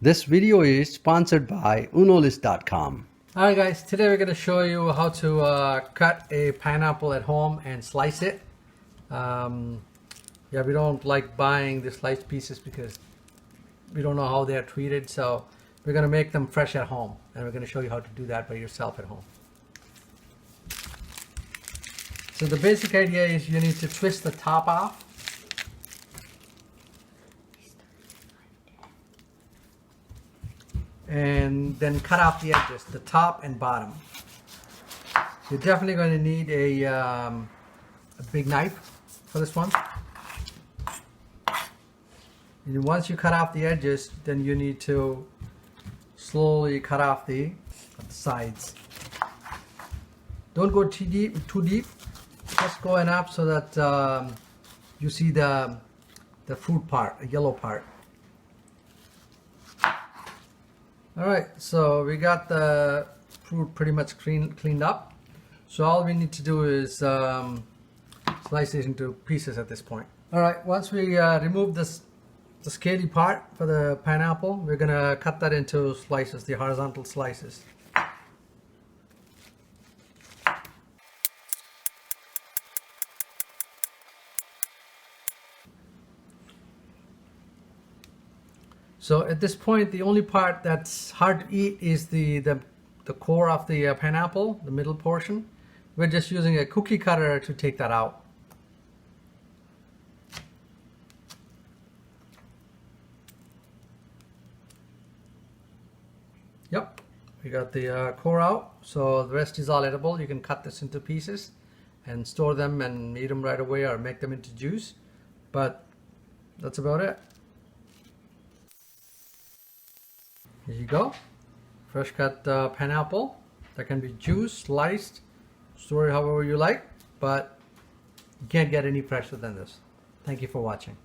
This video is sponsored by unolist.com. Alright guys, today we're going to show you how to cut a pineapple at home and slice it. Yeah, we don't like buying the sliced pieces because we don't know how they're treated, so we're going to make them fresh at home, and we're going to show you how to do that by yourself at home. So the basic idea is you need to twist the top off. And then cut off the edges, the top and bottom. You're definitely going to need a big knife for this one. And once you cut off the edges, then you need to slowly cut off the sides. Don't go too deep. Just go enough so that you see the fruit part, the yellow part. Alright, so we got the fruit pretty much cleaned up. So all we need to do is slice it into pieces at this point. Alright, once we remove the scaly part for the pineapple, we're going to cut that into slices, the horizontal slices. So at this point, the only part that's hard to eat is the core of the pineapple, the middle portion. We're just using a cookie cutter to take that out. Yep, we got the core out, so the rest is all edible. You can cut this into pieces and store them and eat them right away or make them into juice, but that's about it. Here you go, fresh cut pineapple that can be juiced, sliced, stored however you like, but you can't get any fresher than this. Thank you for watching.